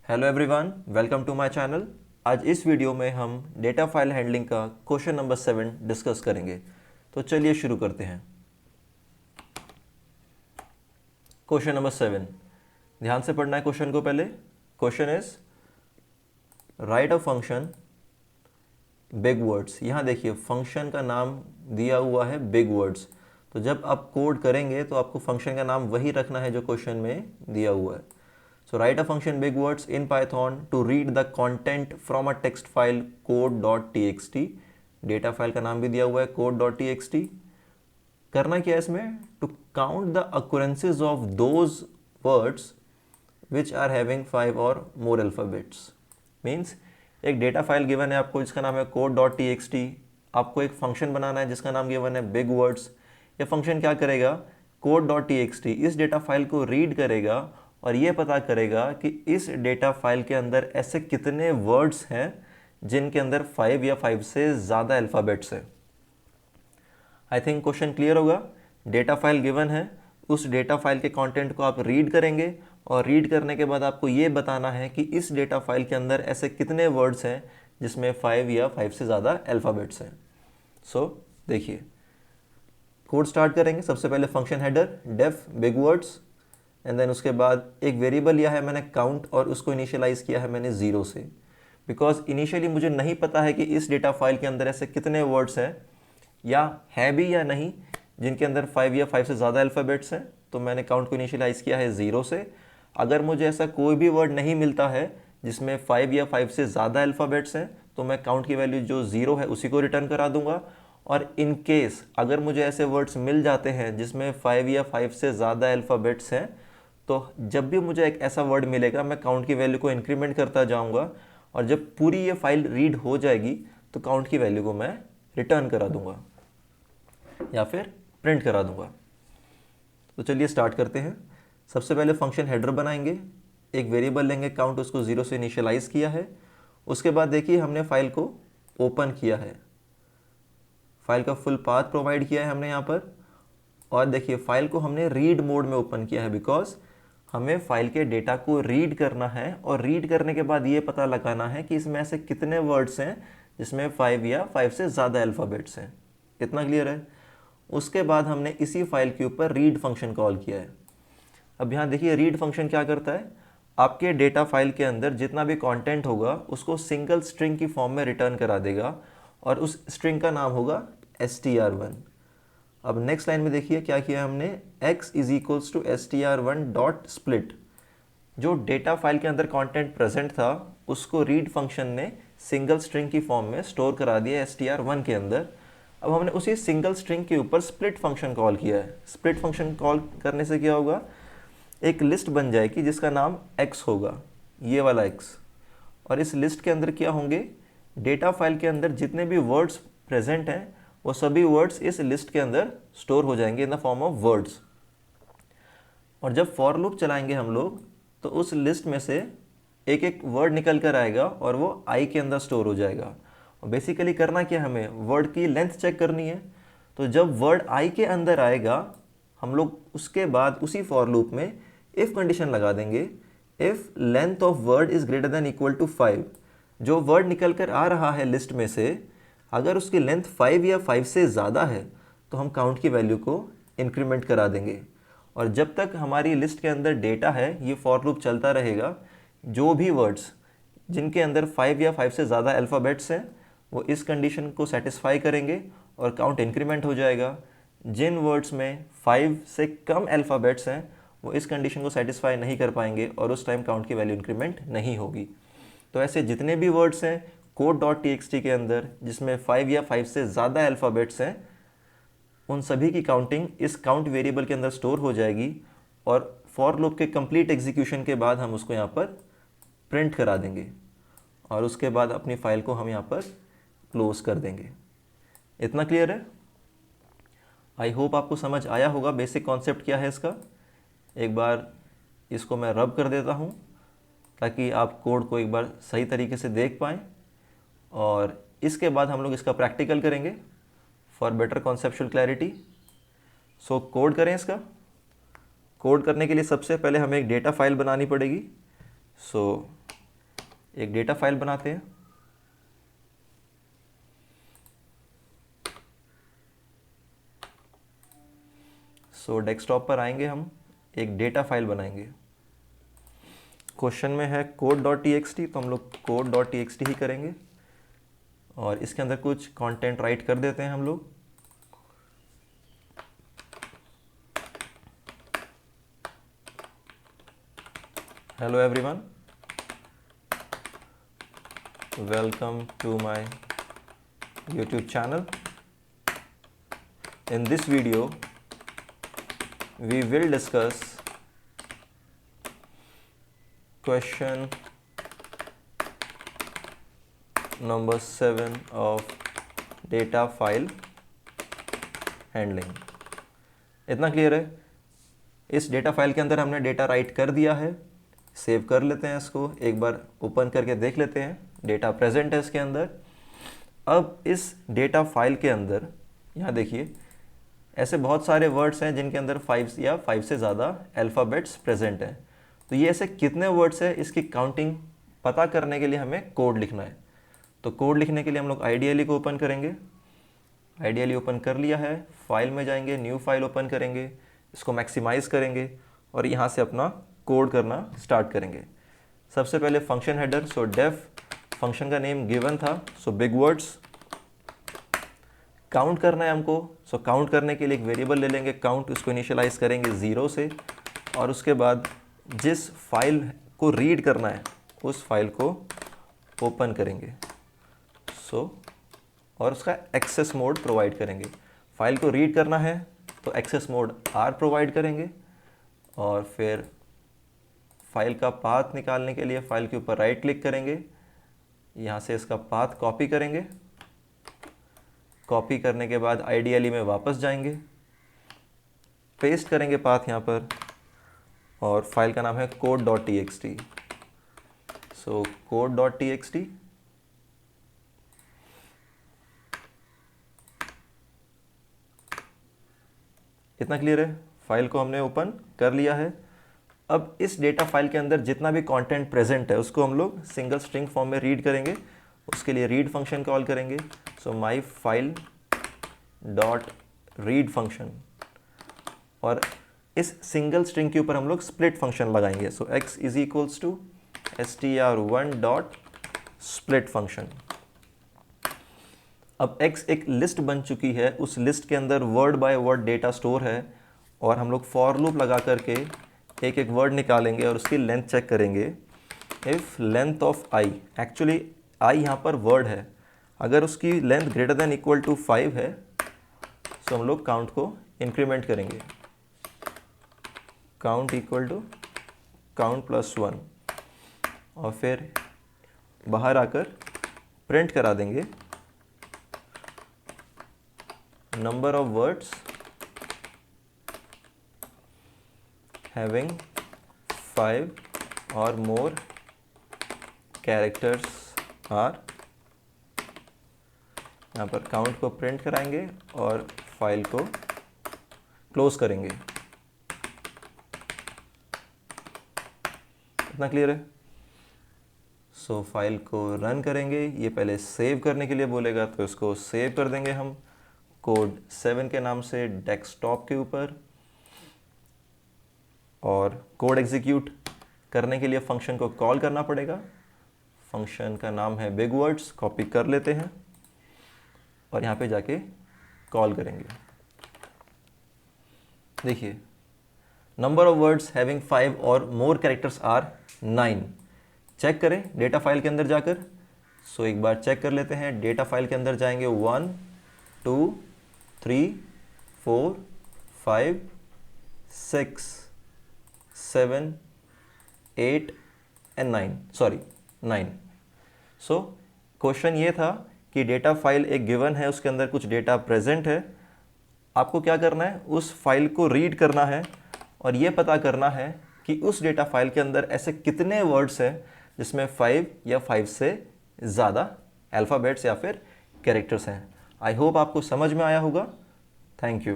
Hello everyone, welcome to my channel. आज इस video में हम डेटा फाइल हैंडलिंग का क्वेश्चन नंबर 7 डिस्कस करेंगे। तो चलिए शुरू करते हैं। क्वेश्चन नंबर 7, ध्यान से पढ़ना है क्वेश्चन को। पहले question is right a function big words. यहाँ देखिए फंक्शन का नाम दिया हुआ है बिग वर्ड्स। तो जब आप कोड करेंगे तो आपको फंक्शन का नाम वही रखना है जो क्वेश्चन में दिया हुआ है। So write a function big words in Python to read the content from a text file code.txt। Data file का नाम भी दिया हुआ है code.txt। करना क्या है इसमें? To count the occurrences of those words which are having 5 or more alphabets। Means एक डेटा फाइल गिवन है आपको जिसका नाम है code.txt। आपको एक फंक्शन बनाना है जिसका नाम गिवन है बिग वर्ड्स। ये फंक्शन क्या करेगा? code.txt इस डेटा फाइल को रीड करेगा और ये पता करेगा कि इस डेटा फाइल के अंदर ऐसे कितने वर्ड्स हैं जिनके अंदर 5 या 5 से ज़्यादा अल्फ़ाबेट्स हैं। आई थिंक क्वेश्चन क्लियर होगा। डेटा फाइल गिवन है, उस डेटा फाइल के कंटेंट को आप रीड करेंगे और रीड करने के बाद आपको ये बताना है कि इस डेटा फाइल के अंदर ऐसे कितने वर्ड्स हैं जिसमें 5 या 5 से ज़्यादा अल्फ़ाबेट्स हैं। सो देखिए कोड स्टार्ट करेंगे। सबसे पहले function header def big words and then उसके बाद एक वेरिएबल लिया है मैंने काउंट और उसको इनिशियलाइज़ किया है मैंने 0 से, बिकॉज इनिशियली मुझे नहीं पता है कि इस डेटा फाइल के अंदर ऐसे कितने वर्ड्स हैं या है भी या नहीं जिनके अंदर 5 या 5 से ज़्यादा अल्फ़ाबेट्स हैं। तो मैंने काउंट को इनिशियलाइज़ किया है 0 से। अगर मुझे ऐसा कोई भी वर्ड नहीं मिलता है जिसमें 5 या 5 से ज़्यादा अल्फ़ाबेट्स हैं तो मैं काउंट की वैल्यू जो 0 है उसी को रिटर्न करा दूंगा। और इन केस अगर मुझे ऐसे वर्ड्स मिल जाते हैं जिसमें 5 या 5 से ज़्यादा अल्फ़ाबेट्स हैं तो जब भी मुझे एक ऐसा वर्ड मिलेगा मैं काउंट की वैल्यू को इंक्रीमेंट करता जाऊंगा और जब पूरी ये फाइल रीड हो जाएगी तो काउंट की वैल्यू को मैं रिटर्न करा दूंगा या फिर प्रिंट करा दूंगा। तो चलिए स्टार्ट करते हैं। सबसे पहले फंक्शन हेडर बनाएंगे, एक वेरिएबल लेंगे काउंट, उसको 0 से इनिशियलाइज़ किया है। उसके बाद देखिए हमने फाइल को ओपन किया है, फाइल का फुल पाथ प्रोवाइड किया है हमने यहाँ पर। और देखिए फाइल को हमने रीड मोड में ओपन किया है बिकॉज हमें फाइल के डेटा को रीड करना है और रीड करने के बाद ये पता लगाना है कि इसमें ऐसे कितने वर्ड्स हैं जिसमें 5 या 5 से ज़्यादा अल्फ़ाबेट्स हैं। इतना क्लियर है। उसके बाद हमने इसी फाइल के ऊपर रीड फंक्शन कॉल किया है। अब यहाँ देखिए रीड फंक्शन क्या करता है, आपके डेटा फाइल के अंदर जितना भी कंटेंट होगा उसको सिंगल स्ट्रिंग की फॉर्म में रिटर्न करा देगा और उस स्ट्रिंग का नाम होगा str1। अब नेक्स्ट लाइन में देखिए क्या किया हमने, x is equals to str1 dot split. जो डेटा फाइल के अंदर कंटेंट प्रेजेंट था उसको रीड फंक्शन ने सिंगल स्ट्रिंग की फॉर्म में स्टोर करा दिया str1 के अंदर। अब हमने उसी सिंगल स्ट्रिंग के ऊपर स्प्लिट फंक्शन कॉल किया है। स्प्लिट फंक्शन कॉल करने से क्या होगा, एक लिस्ट बन जाएगी जिसका नाम x होगा, ये वाला x। और इस लिस्ट के अंदर क्या होंगे, डेटा फाइल के अंदर जितने भी वर्ड्स प्रेजेंट हैं वो सभी वर्ड्स इस लिस्ट के अंदर स्टोर हो जाएंगे in the form of words. और जब फॉर लूप चलाएंगे हम लोग तो उस लिस्ट में से एक एक वर्ड निकल कर आएगा और वो आई के अंदर स्टोर हो जाएगा। और बेसिकली करना क्या, हमें वर्ड की लेंथ चेक करनी है। तो जब वर्ड आई के अंदर आएगा हम लोग उसके बाद उसी फॉर लूप में इफ़ कंडीशन लगा देंगे, if length of word is greater than equal to 5। जो वर्ड निकल कर आ रहा है लिस्ट में से अगर उसकी लेंथ 5 या 5 से ज़्यादा है तो हम काउंट की वैल्यू को इंक्रीमेंट करा देंगे। और जब तक हमारी लिस्ट के अंदर डेटा है ये फॉर लूप चलता रहेगा। जो भी वर्ड्स जिनके अंदर 5 या 5 से ज़्यादा अल्फ़ाबेट्स हैं वो इस कंडीशन को सेटिस्फाई करेंगे और काउंट इंक्रीमेंट हो जाएगा। जिन वर्ड्स में 5 से कम अल्फ़ाबेट्स हैं वो इस कंडीशन को सेटिस्फाई नहीं कर पाएंगे और उस टाइम काउंट की वैल्यू इंक्रीमेंट नहीं होगी। तो ऐसे जितने भी वर्ड्स हैं code.txt के अंदर जिसमें 5 या 5 से ज़्यादा अल्फ़ाबेट्स हैं उन सभी की काउंटिंग इस काउंट वेरिएबल के अंदर स्टोर हो जाएगी और फॉर लूप के कंप्लीट एग्जीक्यूशन के बाद हम उसको यहाँ पर प्रिंट करा देंगे और उसके बाद अपनी फाइल को हम यहाँ पर क्लोज कर देंगे। इतना क्लियर है? आई होप आपको समझ आया होगा बेसिक कॉन्सेप्ट क्या है इसका। एक बार इसको मैं रब कर देता हूँ ताकि आप कोड को एक बार सही तरीके से देख पाएँ और इसके बाद हम लोग इसका प्रैक्टिकल करेंगे for better conceptual clarity. So code करें इसका। कोड करने के लिए सबसे पहले हमें एक डेटा फाइल बनानी पड़ेगी। सो एक डेटा फाइल बनाते हैं। सो डेस्कटॉप पर आएंगे, हम एक डेटा फाइल बनाएंगे। क्वेश्चन में है code.txt, तो हम लोग code.txt ही करेंगे और इसके अंदर कुछ कंटेंट राइट कर देते हैं हम लोग। Hello everyone, welcome to my YouTube channel. In this video we will discuss question number 7 of data file handling. इतना क्लियर है? इस डेटा फाइल के अंदर हमने डेटा राइट कर दिया है, सेव कर लेते हैं इसको, एक बार ओपन करके देख लेते हैं, डेटा प्रेजेंट है इसके अंदर। अब इस डेटा फाइल के अंदर यहाँ देखिए ऐसे बहुत सारे वर्ड्स हैं जिनके अंदर 5 या 5 से ज़्यादा अल्फ़ाबेट्स प्रेजेंट हैं। तो ये ऐसे कितने वर्ड्स हैं, इसकी काउंटिंग पता करने के लिए हमें कोड लिखना है। तो कोड लिखने के लिए हम लोग आईडीएलई को ओपन करेंगे। आईडीएलई ओपन कर लिया है, फाइल में जाएंगे, न्यू फाइल ओपन करेंगे, इसको मैक्सिमाइज़ करेंगे और यहाँ से अपना कोड करना स्टार्ट करेंगे। सबसे पहले function header, so def, function का नेम गिवन था, सो बिग वर्ड्स। काउंट करना है हमको, सो काउंट करने के लिए एक वेरिएबल ले लेंगे काउंट, उसको इनिशियलाइज करेंगे 0 से और उसके बाद जिस फाइल को रीड करना है उस फाइल को ओपन करेंगे, और उसका एक्सेस मोड प्रोवाइड करेंगे। फाइल को रीड करना है तो एक्सेस मोड R प्रोवाइड करेंगे और फिर फाइल का पाथ निकालने के लिए फाइल के ऊपर राइट क्लिक करेंगे, यहाँ से इसका पाथ कॉपी करेंगे। कॉपी करने के बाद आईडीएलई में वापस जाएंगे, पेस्ट करेंगे पाथ यहाँ पर और फाइल का नाम है code.txt। सो code.txt, इतना क्लियर है? फाइल को हमने ओपन कर लिया है। अब इस डेटा फाइल के अंदर जितना भी कंटेंट प्रेजेंट है उसको हम लोग सिंगल स्ट्रिंग फॉर्म में रीड करेंगे। उसके लिए रीड फंक्शन कॉल करेंगे, so my file dot read function, और इस सिंगल स्ट्रिंग के ऊपर हम लोग स्प्लिट फंक्शन लगाएंगे। So x is equals to str1 dot split function. अब x एक लिस्ट बन चुकी है, उस लिस्ट के अंदर word by word data store है और हम लोग फॉर लूप लगा करके एक एक वर्ड निकालेंगे और उसकी लेंथ चेक करेंगे। If length of i, actually i यहाँ पर वर्ड है, अगर उसकी length greater than equal to 5 है तो हम लोग काउंट को इंक्रीमेंट करेंगे, count equal to count plus 1 और फिर बाहर आकर प्रिंट करा देंगे नंबर ऑफ वर्ड्स हैविंग 5 और मोर कैरेक्टर्स आर। यहाँ पर काउंट को प्रिंट कराएंगे और फाइल को क्लोज करेंगे। इतना क्लियर है? सो फाइल को रन करेंगे। ये पहले सेव करने के लिए बोलेगा तो इसको सेव कर देंगे हम कोड 7 के नाम से डेस्कटॉप के ऊपर, और कोड एग्जीक्यूट करने के लिए फंक्शन को कॉल करना पड़ेगा। फंक्शन का नाम है बिग वर्ड्स, कॉपी कर लेते हैं और यहाँ पे जाके कॉल करेंगे। देखिए नंबर ऑफ वर्ड्स हैविंग 5 और मोर कैरेक्टर्स आर 9। चेक करें डेटा फाइल के अंदर जाकर। सो एक बार चेक कर लेते हैं, डेटा फाइल के अंदर जाएंगे 1 2 3 4 5 6 7 8 एंड 9। सो क्वेश्चन ये था कि डेटा फाइल एक गिवन है, उसके अंदर कुछ डेटा प्रेजेंट है, आपको क्या करना है, उस फाइल को रीड करना है और ये पता करना है कि उस डेटा फाइल के अंदर ऐसे कितने वर्ड्स हैं जिसमें 5 या 5 से ज़्यादा अल्फ़ाबेट्स या फिर कैरेक्टर्स हैं। आई होप आपको समझ में आया होगा। Thank you.